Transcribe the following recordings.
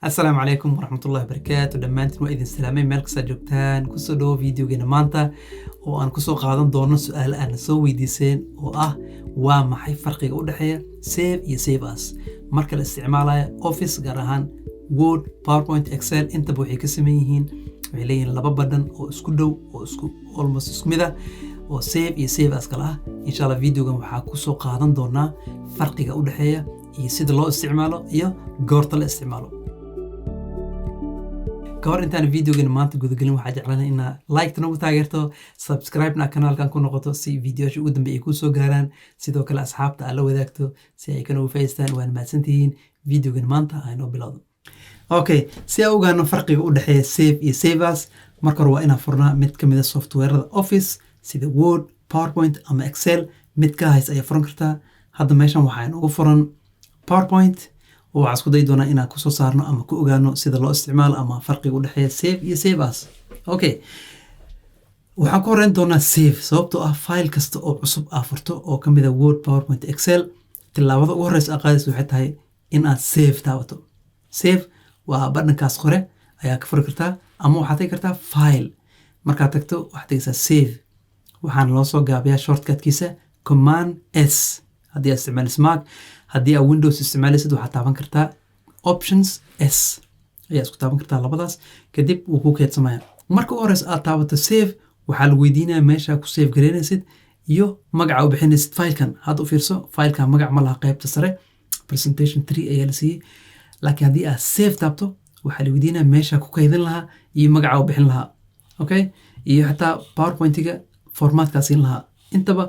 السلام عليكم ورحمة الله وبركاته. دمانتين وإذن سلامين مالك ساجوكتان كسو دو فيديو جينا مانتا وأن كسو قادن دورنا سؤال أنا سوي ديسين وما حي فرقي قود حيا سيف يسيف أس مركا الاستعمال أوفيس قارهان وورد باوربوينت إكسل انت بوحي كسميهين وعليين لبابدن واسكو دو واسكو almost اسكو ميدا وسيف يسيف أس كلا إن شاء الله فيديو جينا وحا كسو قادن دورنا فرقي قود حيا يسيد الله استعماله يا قورت الاستعماله كور انتان فيديو جن مانت قدقلين وحاجة علينا إنا لايك تنو تاجرتو سبسكرايب نا كانال كان كون نقطة سي فيديو شو قدام بيكون سو جاران سيدو كلا أصحاب تعالوا ذاكتو سي كانوا فايستان وان ما سنتين فيديو جن مانتا هاينو بلادو أوكي سي أوجانو فرق يقول حياة سيف يسيفاس مركر وإنا فرنا مت كمية السوفت وير أوفيس سيدا وورد باوربوينت أما إكسل مت كهايس أي فرنكرتا هذا ماشان وحين وفرن باوربوينت وعسكو دايدونا إنا كسو صارنو أما كو أغانو سيدا لو استعمال أما فرقي قول حياة سيف يسيف أس أوكي وحاكو رندونا سيف سوابتو فايل كستو أو عصب آفرتو أو كميدا وورد باوربوينت إكسل تلاوضو ورس أقادس وحيتهاي إنا سيف تاوتو سيف وبرنا كاس خوري أيا كفر كرتا أما وحاتي كرتا فايل مركا تكتو وحاتيسا سيف وحان لوسو قابيا شورت كات كيسا كومان اس هدي استعمال اسماك هدي ويندوز استعمالي سد waxaa taaban kartaa options s ayaa isku taaban kartaa labadaas kadib uu ku keedsamaya marka u horeys aad taabato save waxaa lagu weydiinayaa meesha ku save gareynaysid iyo magaca u bixinaysid filekan hadda u fiirso filekan magac ma laha qaybta sare presentation 3 ayaa la siiyey laakiin haddii aad save taabto waxaa la weydiinayaa meesha ku kaydin lahaa iyo magaca u bixin lahaa okay iyo xataa powerpointiga formatkaa siin lahaa intaba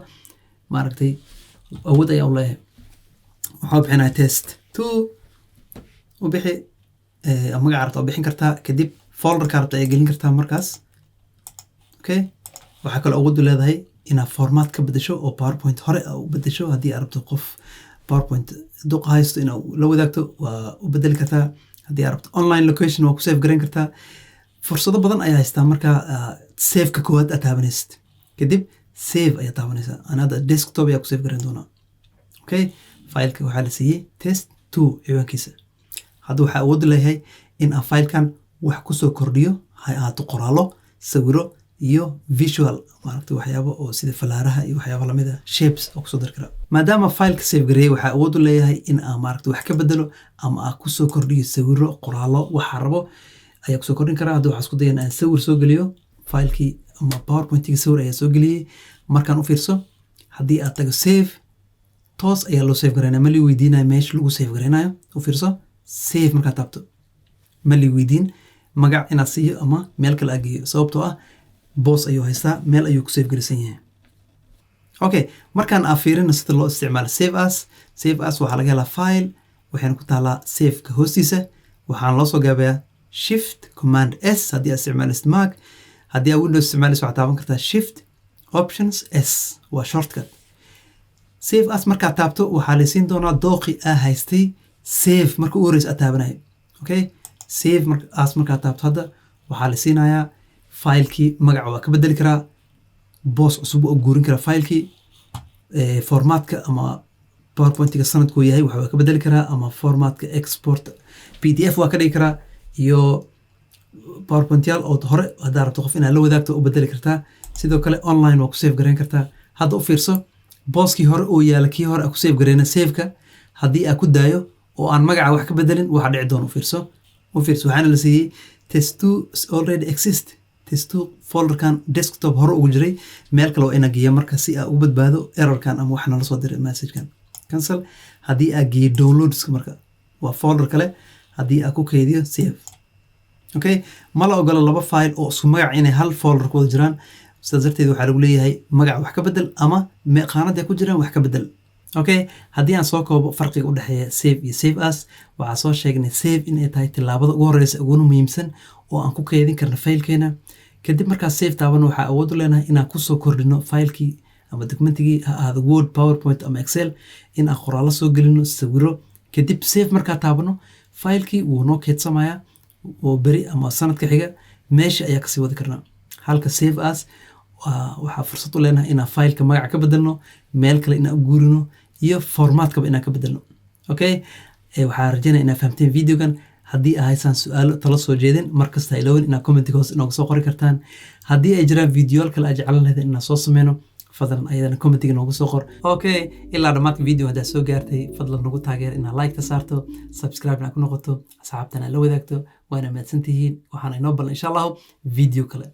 maaragtay awood ayaa u leeyahay waxaa bixinaa test 2 u bixi magaca rabta bixin kartaa kadib folderka rabta ay gelin kartaa markaas okay waxaa kale awood u leedahay inaad format ka bedesho oo powerpoint hore u bedesho haddii aad rabto qof powerpoint duq haysto inaad la wadaagto waa u bedeli kartaa haddii aad rabto online location waa ku save gareyn kartaa fursado badan ayaa haystaa marka save-ka koowaad aad taabanaysid kadib save ayaa taabanaysaa anada desktop ayaa ku save gareyn doonaa okay فايلك waxaa la siiyay test 2 ciwaankiisa hadda waxa awood leeyahay in aan filekan wax ku soo kordhiyo hay ahaato qoraalo sawiro iyo visual maaragtay waxyaabo oo sida falaaraha iyo waxyaabo lamid ah shapes oo ku soo dar kara maadaama fileka save gareeyay waxa awood u leeyahay in aan maaragtay wax ka bedelo ama aan ku soo kordhiyo sawiro qoraalo waxa rabo ayaa ku soo kordhin karaa hadda waxa isku dayan aan sawir soo geliyo filekii ama powerpointiga sawir ayaa soo geliyay markaan u fiirso haddii aad tago save toos ayaa loo save gareynaa ma li weydiinayo meesha lagu save gareynayo u fiirso save markaa taabto ma li weydiin magac inaad siiyo ama meel kale aad geeyo sababtoo ah boos ayuu haystaa meel ayuu ku save gareysan yahay okay markaan aan fiirino sida loo isticmaalo save as waxaa laga helaa file waxayna ku taalaa save-ka hoostiisa waxaan loo soo gaabayaa shift command s haddii aad isticmaalisid mac haddii aad windows isticmaalaysid waxaad taaban kartaa shift options s waa shortcut save as markaa taabto waxaa la siin doonaa dooqi haystay save marka u horeysa aad taabanayo okay save as markaa taabto hadda waxaa la siinayaa filekii magaca waa ka bedeli karaa boos cusub oo guurin karaa filekii formatka ama powerpointiga sanadkuu yahay waa ka bedeli karaa ama formatka export pdf waa ka dhigi karaa iyo powerpointyaal oo hore haddaa rabto qof inaad la wadaagto u bedeli kartaa sidoo kale online waa ku save gareyn kartaa hadda u fiirso booskii hore oo yaala kii hore ku save gareyna save-ka haddii aad ku daayo oo aan magaca wax ka bedelin waxa dhici doona u fiirso waxaana la siiyey test 2 already exist test 2 folderkan desktop hore ugu jiray meel kale oo ina geeyo marka si aad ugu badbaado errorkan ama waxna la soo diray messagekan cancel haddii aad geeyo downloads marka waa folder kale haddii aad ku kaydiyo save okay ma la ogola laba file oo isku magac inay hal folder ku wada jiraan sidaas darteed waxaa lagu leeyahay magaca wax ka bedel ama qaanada ku jiraan wax ka bedel okay haddii aan soo koobo farqiga u dhexeeya save iyo save as waxaa soo sheegnay save in ay tahay tilaabada ugu horeysa ugu muhiimsan oo aan ku kaydin karno filekeena kadib markaa save taabano waxaa awood u leenahay inaan ku soo kordhino filekii ama documentigii ha ahaado word powerpoint ama excel in aan qoraallo soo gelino sawiro kadib save markaa taabano filekii wuu noo keedsamayaa oo beri ama sanadka xiga meesha ayaa kasii wadi karnaa halka save as waxaa fursad u leenahay inaan fileka magaca ka bedelno meel kale inaan u guurino iyo formatkaba inaan ka bedelno okay waxaa rajaynaya inaad fahamteen videogan haddii ay haysaan su'aalo tala soo jeedin markasta ha ilowin inaad commentiga hoos inoogu soo qori kartaan haddii ay jiraan videoyaal kale aad jeclaan lahaydeen inaan soo sameyno fadlan ayadana commentiga noogu soo qor okay ilaa dhammaadka video haddaad soo gaartay fadlan nagu taageer inaad like-ta saarto subscribe-na ku noqoto asxaabtana la wadaagto waana mahadsantihiin waxaana inoo ballan insha allahu video kale